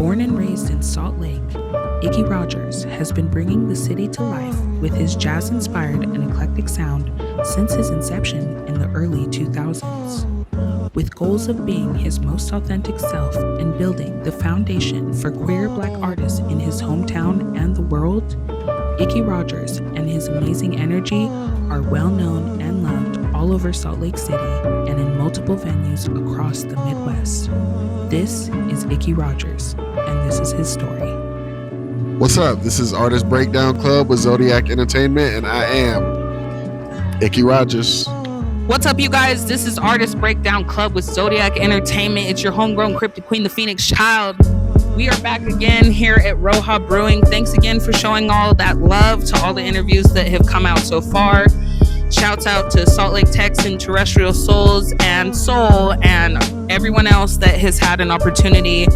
Born and raised in Salt Lake, Icky Rogers has been bringing the city to life with his jazz-inspired and eclectic sound since his inception in the early 2000s. With goals of being his most authentic self and building the foundation for queer Black artists in his hometown and the world, Icky Rogers and his amazing energy are well known and loved all over Salt Lake City and in multiple venues across the Midwest. This is Icky Rogers, and this is his story. What's up? This is A.rtist B.reakdown C.lub with Zodiac Entertainment, and I am Icky Rogers. What's up, you guys? This is A.rtist B.reakdown C.lub with Zodiac Entertainment. It's your homegrown cryptid queen, the Phoenix Child. We are back again here at Roha Brewing. Thanks again for showing all that love to all the interviews that have come out so far. Shouts out to Salt Lake Texan Terrestrial Souls and Soul and everyone else that has had an opportunity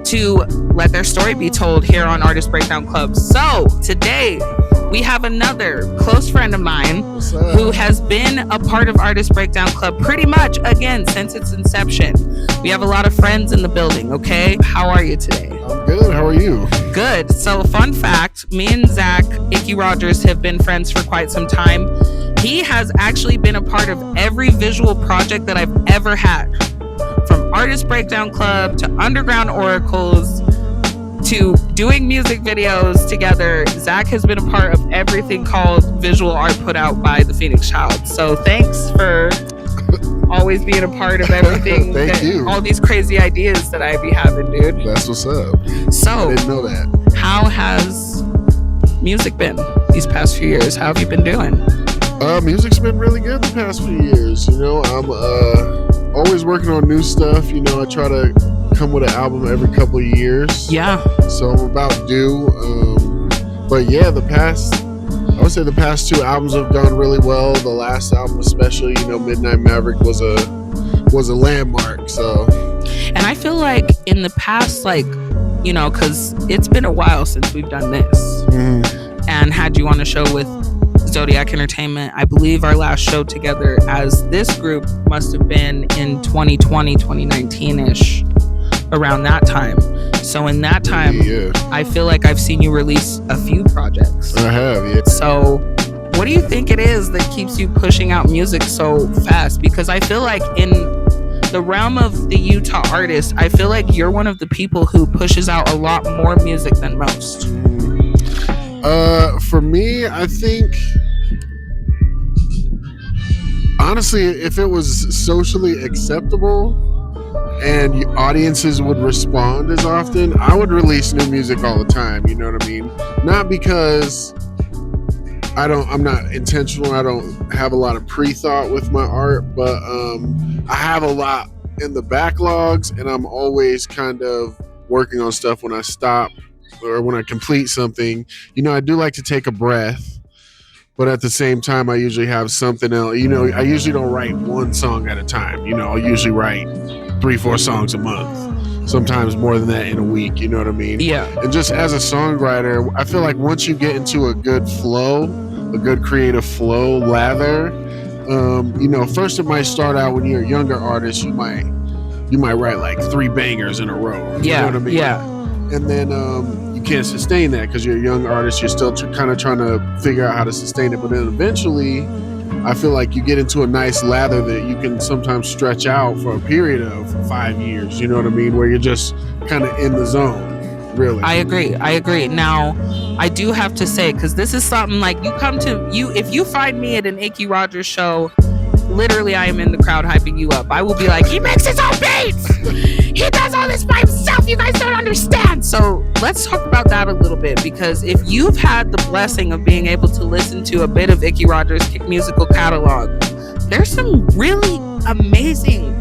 to let their story be told here on A.rtist B.reakdown C.lub. So today we have another close friend of mine who has been a part of A.rtist B.reakdown C.lub pretty much again since its inception. We have a lot of friends in the building. Okay, how are you today? I'm good. How are you? Good. So fun fact, me and Zach, Icky Rogers, have been friends for quite some time. He has actually been a part of every visual project that I've ever had, from A.rtist B.reakdown C.lub to Underground Oracles to doing music videos together. Zach has been a part of everything called visual art put out by the Phoenix Child. So thanks for always being a part of everything. Thank you. All these crazy ideas that I be having, dude. That's what's up. So I didn't know that. How has music been these past few years? How have you been doing? Music's been really good the past few years. You know, I'm always working on new stuff. You know, I try to come with an album every couple of years. Yeah. So I'm about due. But yeah, I would say the past two albums have done really well. The last album especially, you know, Midnight Maverick was a landmark. So. And I feel like in the past, like, you know, because it's been a while since we've done this and had you on a show with Zodiac Entertainment. I believe our last show together as this group must have been in 2020, 2019-ish, around that time. So in that time, I feel like I've seen you release a few projects. I have, yeah. So what do you think it is that keeps you pushing out music so fast? Because I feel like in the realm of the Utah artist, I feel like you're one of the people who pushes out a lot more music than most. For me, I think honestly, if it was socially acceptable and audiences would respond as often, I would release new music all the time. You know what I mean? Not because I'm not intentional. I don't have a lot of pre-thought with my art, but I have a lot in the backlogs, and I'm always kind of working on stuff when I stop or when I complete something. You know, I do like to take a breath, but at the same time, I usually have something else. You know, I usually don't write one song at a time. You know, I'll usually write 3-4 songs a month, sometimes more than that in a week. You know what I mean? Yeah. And just as a songwriter, I feel like once you get into a good flow, a good creative flow, lather, you know, first it might start out when you're a younger artist, you might write like 3 bangers in a row. You know what I mean? Yeah. And then you can't sustain that because you're a young artist. You're still kind of trying to figure out how to sustain it. But then eventually, I feel like you get into a nice lather that you can sometimes stretch out for a period of 5 years. You know what I mean? Where you're just kind of in the zone. Really. I agree. Now, I do have to say, because this is something like if you find me at an Icky Rogers show, literally I am in the crowd hyping you up. I will be like, he makes his own beats. He does all this by himself. You guys don't understand. So let's talk about that a little bit, because if you've had the blessing of being able to listen to a bit of Icky Rogers' musical catalog, there's some really amazing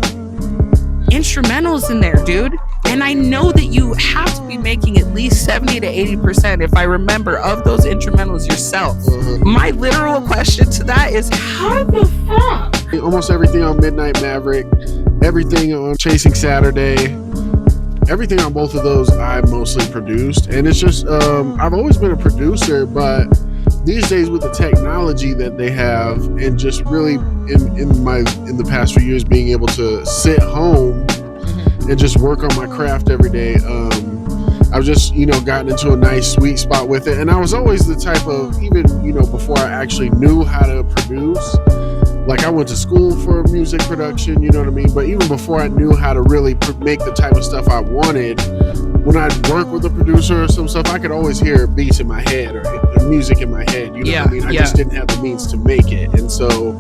instrumentals in there, dude. And I know that you have to be making at least 70 to 80%, if I remember, of those instrumentals yourself. My literal question to that is, how the fuck? Almost everything on Midnight Maverick, everything on Chasing Saturday, everything on both of those I mostly produced. And it's just, I've always been a producer, but these days with the technology that they have, and just really in the past few years being able to sit home and just work on my craft every day, I've just, gotten into a nice sweet spot with it. And I was always the type of, even, before I actually knew how to produce, like I went to school for music production, you know what I mean? But even before I knew how to really make the type of stuff I wanted, when I'd work with a producer or some stuff, I could always hear beats in my head or music in my head, you know what I mean? I just didn't have the means to make it. And so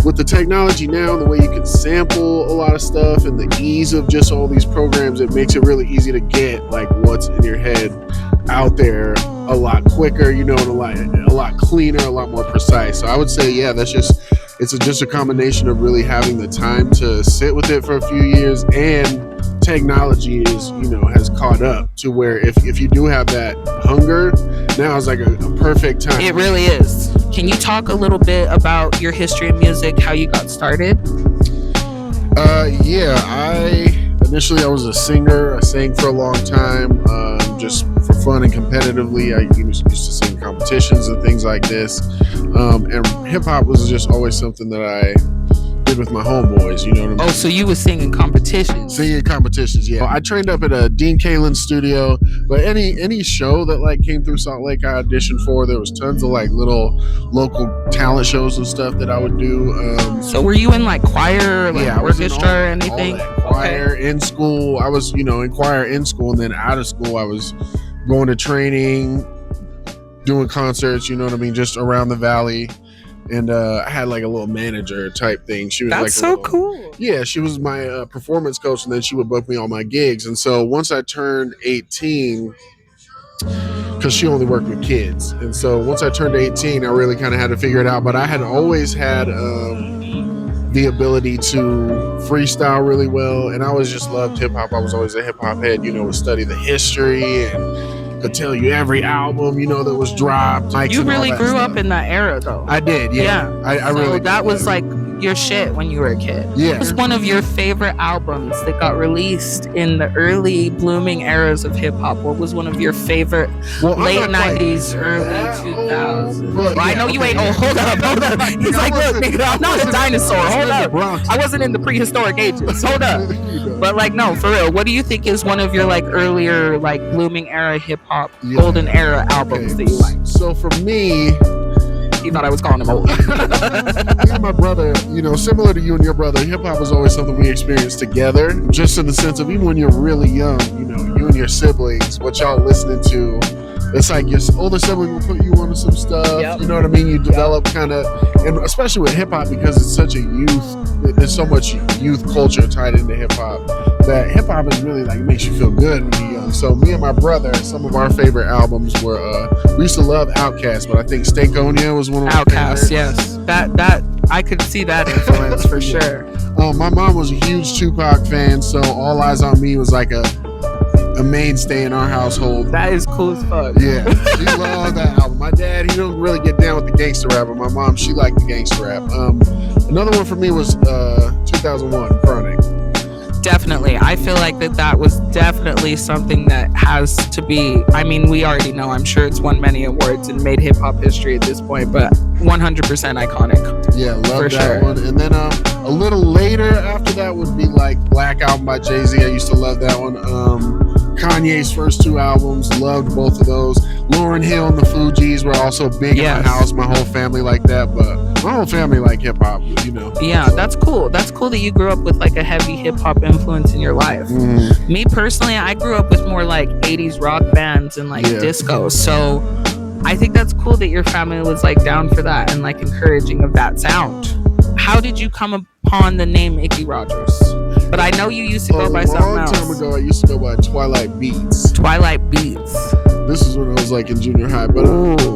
with the technology now, the way you can sample a lot of stuff and the ease of just all these programs, it makes it really easy to get like what's in your head out there a lot quicker, and a lot cleaner, a lot more precise. So I would say, it's just a combination of really having the time to sit with it for a few years, and technology has caught up to where if you do have that hunger, now is like a perfect time. It really is. Can you talk a little bit about your history of music, how you got started? Initially I was a singer. I sang for a long time, just for fun and competitively. I used to sing competitions and things like this. And hip hop was just always something that I did with my homeboys, you know what I mean? Oh, so you were singing competitions? Singing competitions, yeah. I trained up at a Dean Kalin's studio, but any show that like came through Salt Lake, I auditioned for. There was tons of like little local talent shows and stuff that I would do. So were you in like choir, orchestra, or anything? All that. Choir in school. I was, in choir in school, and then out of school, I was going to training, doing concerts, you know what I mean, just around the valley. And I had like a little manager type thing. She was That's so cool. Yeah, she was my performance coach, and then she would book me on my gigs. And so once I turned 18, because she only worked with kids, and so once I turned 18, I really kind of had to figure it out. But I had always had the ability to freestyle really well, and I always just loved hip hop. I was always a hip hop head, would study the history and could tell you every album, that was dropped. You really grew up in that era, though. I did, yeah. I really did. That was like your shit when you were a kid. Yeah. What was one of your favorite albums that got released in the early blooming eras of hip hop? What was one of your favorite late 90s, early 2000s? Well, I know you ain't. Oh, hold up. He's like, look, nigga, I'm not a dinosaur. Hold up. I wasn't in the prehistoric ages. Hold up. But like, no, for real. What do you think is one of your like earlier like blooming era hip hop, golden era albums that you like? So for me, he thought I was calling him old. Me and my brother, similar to you and your brother, hip hop was always something we experienced together. Just in the sense of even when you're really young, you and your siblings, what y'all listening to. It's like your older sibling will put you onto some stuff. Yep. You know what I mean? You develop kind of, and especially with hip hop, because it's such a there's so much youth culture tied into hip hop, that hip hop is really like, it makes you feel good when you're young. So me and my brother, some of our favorite albums were, we used to love Outkast, but I think Stankonia was one of our favorites. Yes. That I could see that influence for sure. My mom was a huge Tupac fan, so All Eyes on Me was like a mainstay in our household. That is cool as fuck. Yeah, she loved that album. My dad, he don't really get down with the gangster rap, but my mom, she liked the gangster rap. Another one for me was 2001, Chronic. Definitely. I feel like that was definitely something that has to be, I mean, we already know, I'm sure it's won many awards and made hip-hop history at this point, but 100% iconic. Yeah, love that one. And then a little later after that would be like Black Album by Jay-Z. I used to love that one. Kanye's first two albums, loved both of those. Lauryn Hill and the Fugees were also big in my house. My whole family like that, but my whole family like hip hop, Yeah, that's cool. That's cool that you grew up with like a heavy hip hop influence in your life. Me personally, I grew up with more like 80s rock bands and like disco. So I think that's cool that your family was like down for that and like encouraging of that sound. How did you come upon the name Icky Rogers? But I know you used to go by something else. A long time ago, I used to go by Twilight Beats. Twilight Beats. This is when I was like in junior high. But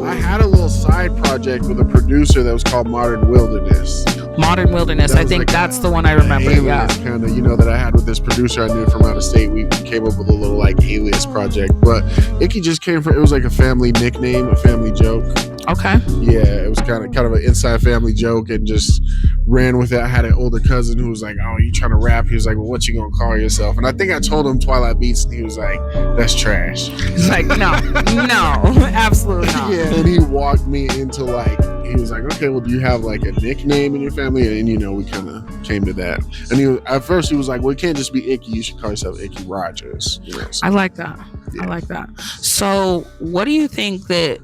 I had a little side project with a producer that was called Modern Wilderness. Modern Wilderness. I think like that's the one I remember. Yeah. Kind of, that I had with this producer I knew from out of state. We came up with a little like alias project. But Icky just came from, it was like a family nickname, a family joke. Okay. Yeah, it was kind of an inside family joke, and just ran with it. I had an older cousin who was like, "Oh, you trying to rap?" He was like, "Well, what you gonna call yourself?" And I think I told him Twilight Beats, and he was like, "That's trash." He's like, "No, absolutely not." Yeah, and he walked me into like, he was like, "Okay, well, do you have like a nickname in your family?" And we kind of came to that. And at first he was like, "Well, it can't just be Icky. You should call yourself Icky Rogers." I like that. I like that. So, what do you think that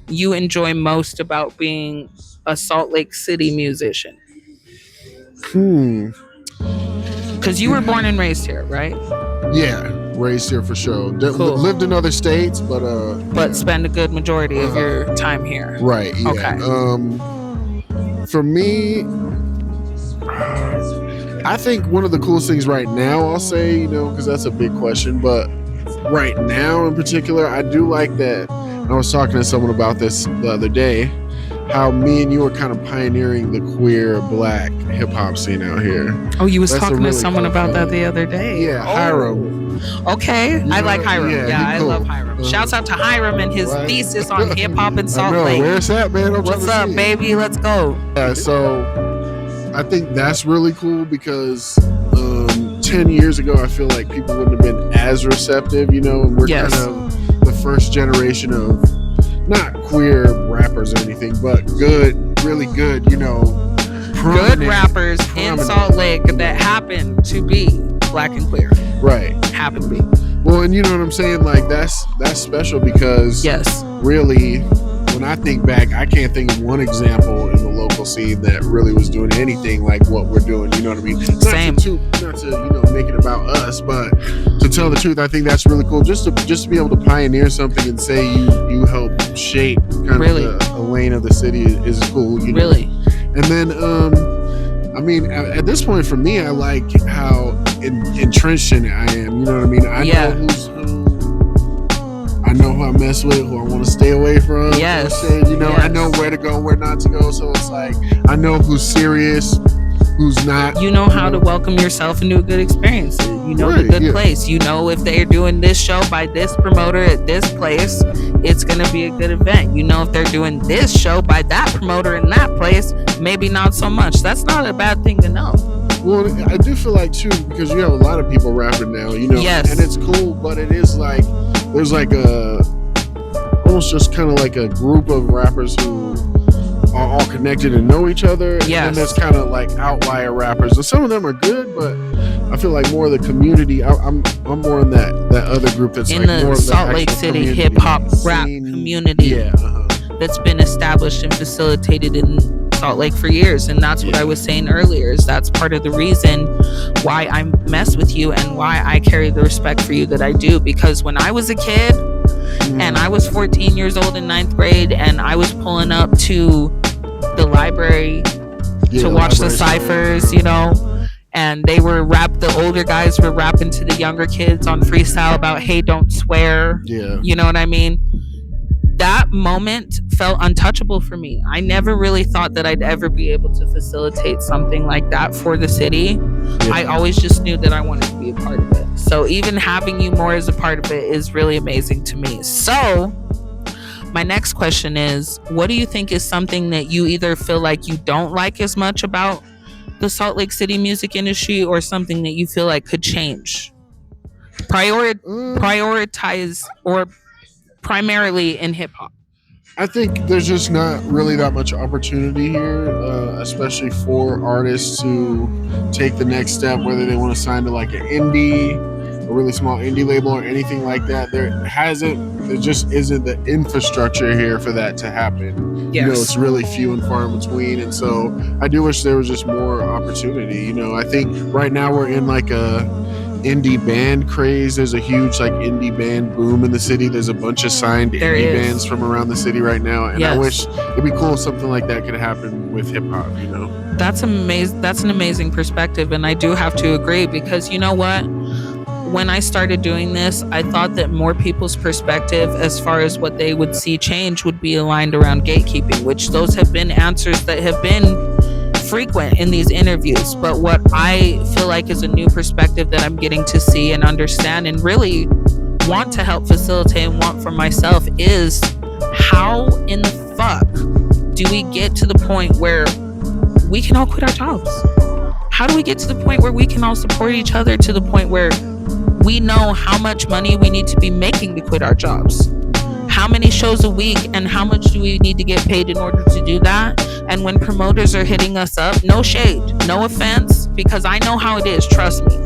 you enjoy most about being a Salt Lake City musician? Hmm. Because you were born and raised here, right? Yeah, raised here for sure. Cool. Lived in other states, but spend a good majority of your time here. Right. Yeah. Okay. For me, I think one of the coolest things right now, I'll say, because that's a big question, but right now in particular, I do like that. I was talking to someone about this the other day, how me and you are kind of pioneering the queer black hip hop scene out here. Oh, you was talking to someone about that the other day. Yeah, Hiram. Okay, I like Hiram. Yeah, I love Hiram. Shouts out to Hiram and his thesis on hip hop in Salt Lake. Where's that, man? What's up, baby? Let's go. Yeah, so I think that's really cool because 10 years ago, I feel like people wouldn't have been as receptive, and we're kind of the first generation of not queer rappers or anything, but really good, good rappers in Salt Lake that happen to be black and queer. Right. Happen to be. Well, and you know what I'm saying? Like, that's special because really, when I think back, I can't think of one example in the local scene that really was doing anything like what we're doing. You know what I mean? Same. Not to make it about us, but to tell the truth, I think that's really cool. Just to be able to pioneer something and say you helped shape kind of the lane of the city is cool. Really. And then, I mean, at this point for me, I like how entrenched in it I am. You know what I mean? I know who's who. I know who I mess with, who I want to stay away from. Yes. I know where to go, where not to go. So it's like, I know who's serious, who's not. You know how to welcome yourself into a good experience. You know the good place. You know if they're doing this show by this promoter at this place, it's going to be a good event. You know if they're doing this show by that promoter in that place, maybe not so much. That's not a bad thing to know. Well, I do feel like, too, because you have a lot of people rapping now, Yes. And it's cool, but it is like, there's like almost just kind of like a group of rappers who are all connected and know each other. Yes. And there's kind of like outlier rappers. And some of them are good, but I feel like more of the community. I'm more in that other group that's in like the more Salt of the Lake City community. hip hop rap community. That's been established and facilitated in Salt Lake for years. And that's what I was saying earlier, is that's part of the reason why I mess with you and why I carry the respect for you that I do. Because when I was a kid and I was 14 years old in 9th grade and I was pulling up to the library to watch the ciphers, and they were the older guys were rapping to the younger kids on freestyle about, hey, don't swear. You know what I mean? That moment felt untouchable for me. I never really thought that I'd ever be able to facilitate something like that for the city. I always just knew that I wanted to be a part of it. So even having you more as a part of it is really amazing to me. So my next question is, what do you think is something that you either feel like you don't like as much about the Salt Lake City music industry, or something that you feel like could change? Prioritize or primarily in hip hop. I think there's just not really that much opportunity here, especially for artists to take the next step, whether they want to sign to like an indie, a really small indie label, or anything like that. There just isn't the infrastructure here for that to happen. Yes. It's really few and far in between. And so I do wish there was just more opportunity. I think right now we're in like a indie band craze. There's a huge like indie band boom in the city. There's a bunch of signed indie bands from around the city right now, and I wish it'd be cool if something like that could happen with hip hop. That's amazing. That's an amazing perspective, and I do have to agree, because you know what, when I started doing this, I thought that more people's perspective as far as what they would see change would be aligned around gatekeeping, which those have been answers that have been frequent in these interviews. But what I feel like is a new perspective that I'm getting to see and understand and really want to help facilitate and want for myself is, how in the fuck do we get to the point where we can all quit our jobs? How do we get to the point where we can all support each other, to the point where we know how much money we need to be making to quit our jobs? How many shows a week and how much do we need to get paid in order to do that? And when promoters are hitting us up, no shade, no offense, because I know how it is, trust me.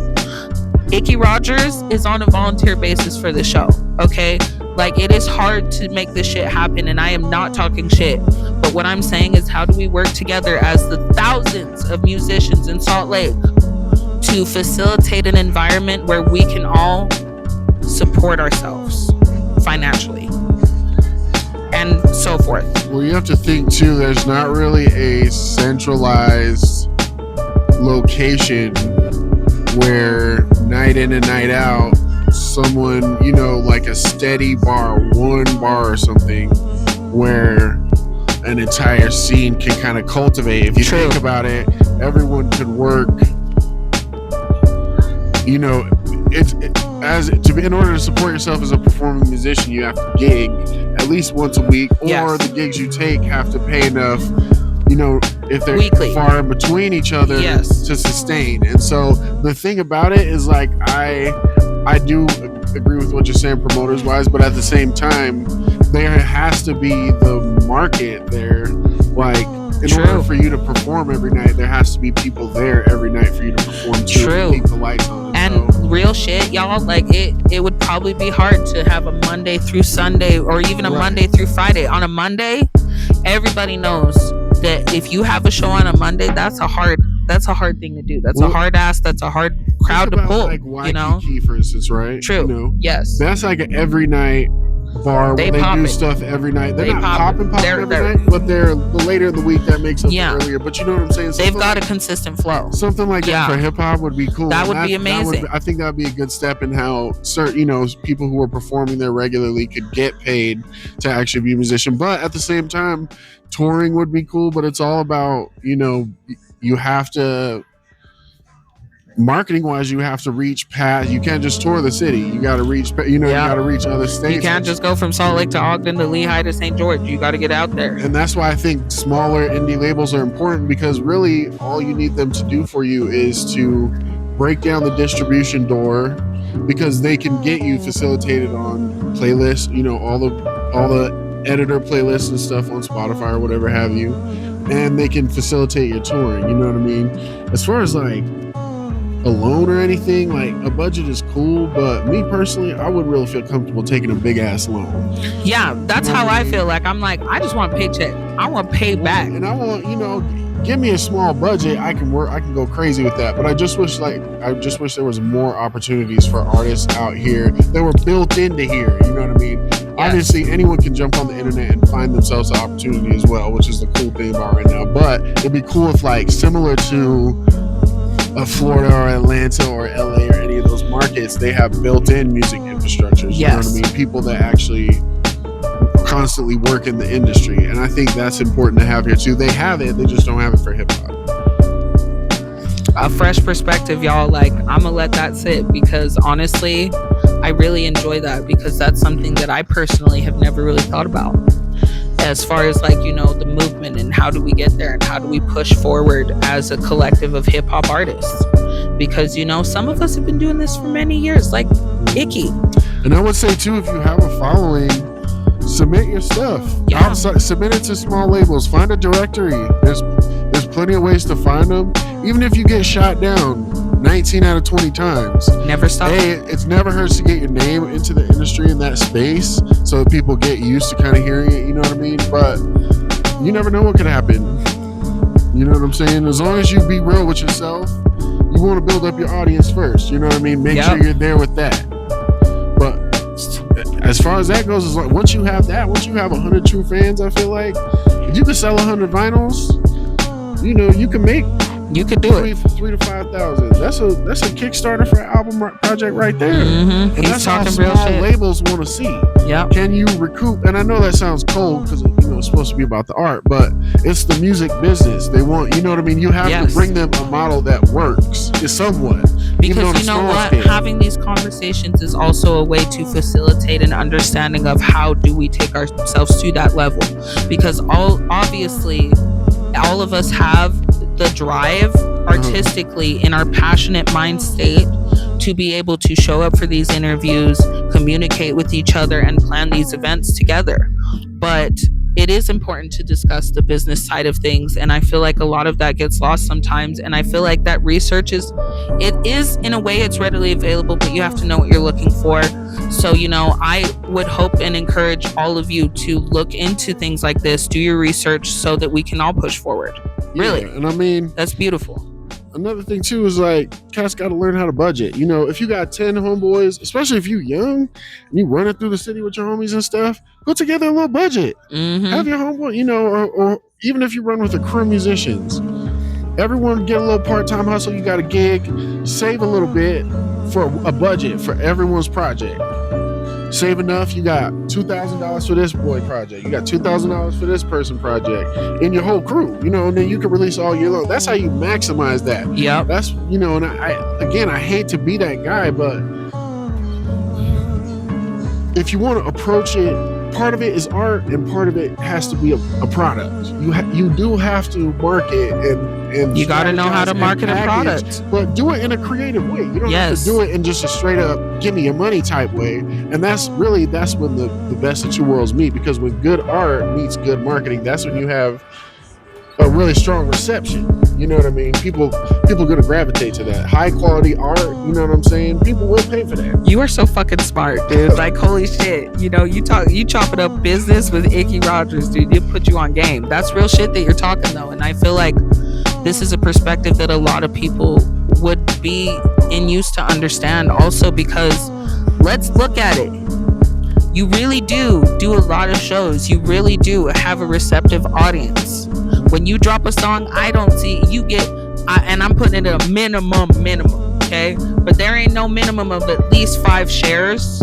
Icky Rogers is on a volunteer basis for the show, okay? Like, it is hard to make this shit happen, and I am not talking shit. But what I'm saying is, how do we work together as the thousands of musicians in Salt Lake to facilitate an environment where we can all support ourselves financially and so forth? Well, you have to think too, there's not really a centralized location where night in and night out someone, you know, like a steady bar, one bar or something, where an entire scene can kind of cultivate. If you think about it, everyone could work, you know, in order to support yourself as a performing musician, you have to gig at least once a week, or the gigs you take have to pay enough, you know, if they're weekly, far in between each other, to sustain. And so the thing about it is, like, I do agree with what you're saying promoters wise, but at the same time there has to be the market there. Like, in order for you to perform every night, there has to be people there every night for you to perform too, to keep the lights on. And real shit, y'all, like, it would probably be hard to have a Monday through Sunday, or even a Monday through Friday. On a Monday, everybody knows that if you have a show on a Monday, that's a hard thing to do. That's a hard crowd to pull. Like Waikiki, for instance, right? True. You know, yes. That's like an every night bar where they do stuff every night. They're not popping every night, but they're the later in the week that makes up earlier. But you know what I'm saying? They've got a consistent flow. Something like that for hip hop would be cool. That would be amazing. I think that would be a good step in how certain, you know, people who are performing there regularly could get paid to actually be a musician. But at the same time, touring would be cool. But it's all about, you know, you have to, marketing wise, you have to reach past. You can't just tour the city. You got to reach, you know, you got to reach other states. You can't just go from Salt Lake to Ogden to Lehigh to St. George. You got to get out there. And that's why I think smaller indie labels are important, because really all you need them to do for you is to break down the distribution door, because they can get you facilitated on playlists, you know, all the editor playlists and stuff on Spotify or whatever have you, and they can facilitate your touring. You know what I mean? As far as like a loan or anything, like, a budget is cool, but me personally, I wouldn't really feel comfortable taking a big ass loan. Yeah, that's how I feel. Like, I'm like, I just want a paycheck. I want to pay back. And I want, you know, give me a small budget. I can go crazy with that. But I just wish there was more opportunities for artists out here that were built into here. You know what I mean? Yes. Obviously, anyone can jump on the internet and find themselves an opportunity as well, which is the cool thing about right now. But it'd be cool if, like, similar to Florida or Atlanta or LA or any of those markets, they have built-in music infrastructures. You know what I mean? People that actually constantly work in the industry. And I think that's important to have here too. They have it, they just don't have it for hip-hop. A fresh perspective, y'all. Like, I'm gonna let that sit, because honestly, I really enjoy that, because that's something that I personally have never really thought about, as far as, like, you know, the movement and how do we get there and how do we push forward as a collective of hip-hop artists. Because, you know, some of us have been doing this for many years, like Icky. And I would say too, if you have a following, submit your stuff. Submit it to small labels. Find a directory. There's plenty of ways to find them. Even if you get shot down 19 out of 20 times, never stop. It's never hurts to get your name into the industry in that space, so that people get used to kind of hearing it. You know what I mean? But you never know what could happen. You know what I'm saying? As long as you be real with yourself, you want to build up your audience first. You know what I mean? Make sure you're there with that. But as far as that goes, is like, once you have 100 true fans, I feel like if you can sell 100 vinyls, you know, you can do it. 3,000 to 5,000. That's a Kickstarter for an album project right there. Mm-hmm. And that's how small labels want to see. Yeah. Can you recoup? And I know that sounds cold, because, you know, it's supposed to be about the art, but it's the music business. They want, you know what I mean? You have to bring them a model that works, somewhat. Because you know what? Having these conversations is also a way to facilitate an understanding of how do we take ourselves to that level. Because obviously all of us have the drive artistically in our passionate mind state to be able to show up for these interviews, communicate with each other, and plan these events together. But it is important to discuss the business side of things, and I feel like a lot of that gets lost sometimes. And I feel like that research is in a way it's readily available, but you have to know what you're looking for. So, I would hope and encourage all of you to look into things like this, do your research, so that we can all push forward. Really. And I mean, that's beautiful. Another thing too is like, cats got to learn how to budget. If you got 10 homeboys, especially if you young and you running through the city with your homies and stuff, put together a little budget. Have your homeboy, or even if you run with a crew of musicians, everyone get a little part-time hustle. You got a gig, save a little bit for a budget for everyone's project. Save enough, you got $2,000 for this boy project. You got $2,000 for this person project in your whole crew, and then you can release all year long. That's how you maximize that. Yeah. That's, and I hate to be that guy, but if you want to approach it, part of it is art and part of it has to be a product. You do have to market and you got to know how to market a product, but do it in a creative way. You don't have to do it in just a straight up give me your money type way. And that's when the best of two worlds meet, because when good art meets good marketing, that's when you have a really strong reception. You know what I mean? People are going to gravitate to that high quality art. You know what I'm saying? People will pay for that. You are so fucking smart, dude. Like, holy shit. You chop it up business with Icky Rogers, dude. You put you on game. That's real shit that you're talking though. And I feel like this is a perspective that a lot of people would be in use to understand also, because let's look at it. You really do a lot of shows. You really do have a receptive audience. When you drop a song, I don't see you get, and I'm putting it at a minimum, okay? But there ain't no minimum of at least 5 shares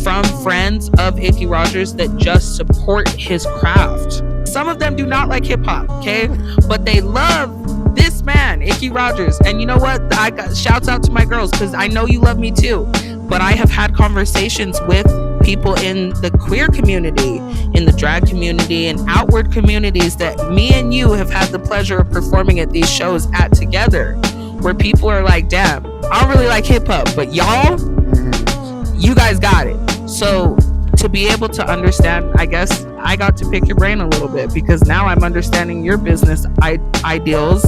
from friends of Icky Rogers that just support his craft. Some of them do not like hip hop, okay? But they love this man, Icky Rogers. And you know what? I got shouts out to my girls, because I know you love me too. But I have had conversations with people in the queer community, in the drag community, and outward communities that me and you have had the pleasure of performing at these shows at together, where people are like, damn, I don't really like hip hop, but y'all, you guys got it. So to be able to understand, I guess I got to pick your brain a little bit, because now I'm understanding your business ideals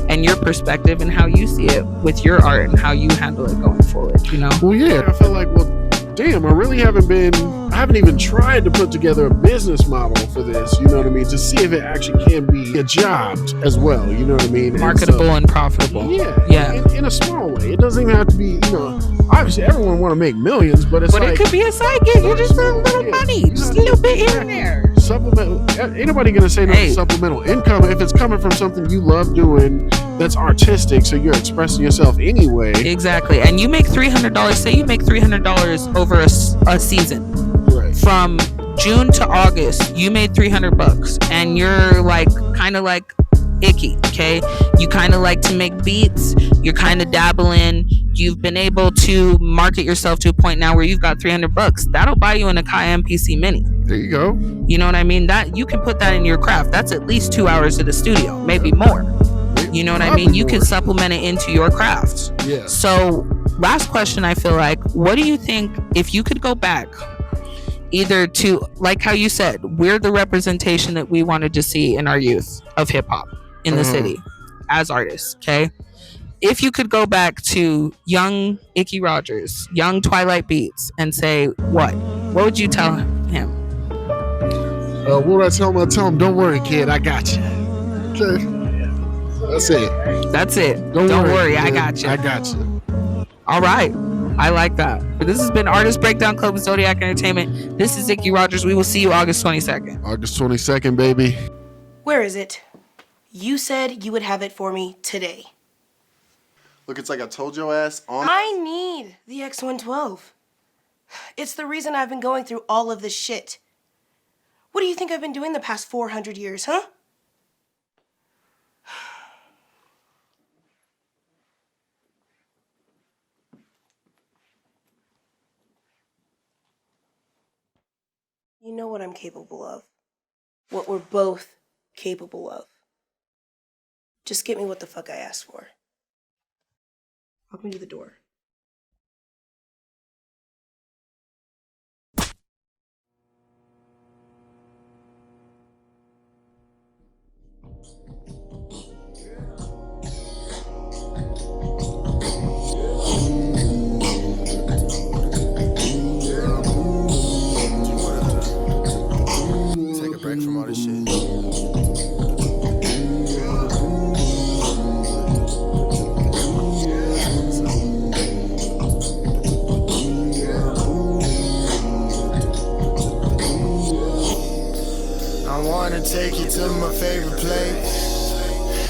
and your perspective and how you see it with your art and how you handle it going forward, Well, yeah, I feel like, damn, I haven't even tried to put together a business model for this, you know what I mean, to see if it actually can be a job as well, you know what I mean? Marketable and profitable. Yeah. In a small way. It doesn't even have to be, obviously everyone want to make millions, but it could be a side gig. You just earn a little money, just a little bit here and there. Supplemental, ain't nobody gonna say no to supplemental income if it's coming from something you love doing that's artistic, so you're expressing yourself anyway. Exactly. And you make $300, say you make $300 over a season. Right. From June to August, you made $300, and you're like kind of like Icky, okay? You kind of like to make beats, you're kind of dabbling, you've been able to market yourself to a point now where you've got $300. That'll buy you an Akai MPC Mini. There you go. You know what I mean? That you can put that in your craft. That's at least 2 hours at the studio, maybe more. You know what I mean? You can supplement it into your craft. Yeah. So last question, I feel like, what do you think if you could go back either to, like how you said, we're the representation that we wanted to see in our youth of hip hop in the city as artists, okay? If you could go back to young Icky Rogers, young Twilight Beats, and say what would you tell him? What would I tell him? I'd tell him, don't worry, kid, I got you. Okay. That's it. Don't worry, I got you. I got you. All right. I like that. But this has been A.rtist Breakdown Club with Zodiac Entertainment. This is Icky Rogers. We will see you August 22nd. August 22nd, baby. Where is it? You said you would have it for me today. Look, it's like I told your ass on. I need the X112. It's the reason I've been going through all of this shit. What do you think I've been doing the past 400 years, huh? You know what I'm capable of. What we're both capable of. Just get me what the fuck I asked for. Walk me to the door. wanna take you to my favorite place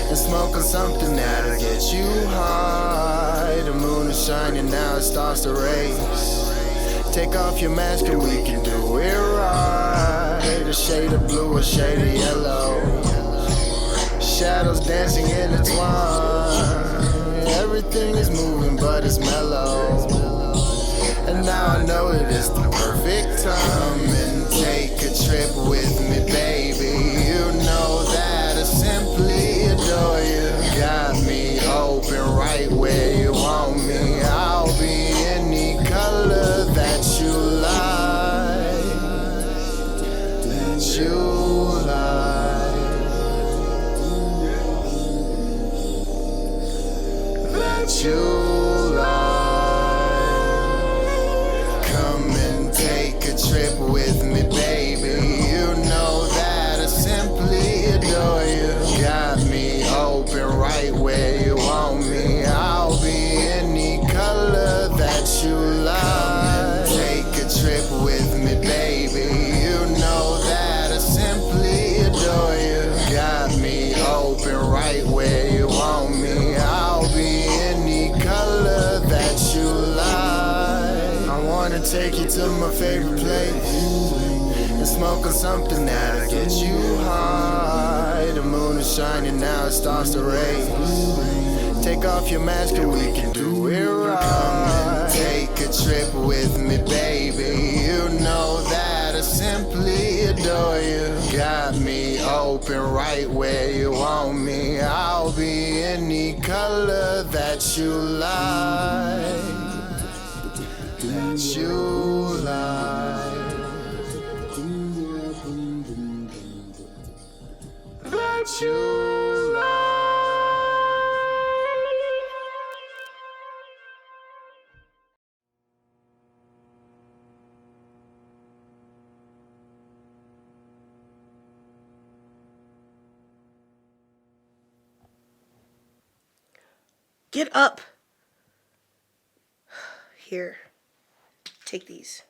and smoke on something that'll get you high. The moon is shining now, it starts to race. Take off your mask and we can do it right. A shade of blue, a shade of yellow, shadows dancing intertwined. Everything is moving but it's mellow. And now I know it is the perfect time. And take a trip with me, baby. You know that I simply adore you. Got me open right where you want me. I'll be any color that you like, that you like, that you like. Trip with me, baby. You know that I simply adore you. Got me open right where you want me. I'll be any color that you like. Take a trip with me, baby. You know that I simply adore you. Got me open right where you want me. I'll be any color that you like. I wanna take you to my favorite place and smoke on something that'll get you high. The moon is shining now, it starts to race. Take off your mask and we can do it right. Come and take a trip with me, baby. You know that I simply adore you. Got me open right where you want me. I'll be any color that you like, that you like, that you like. Get up. Here. Take these.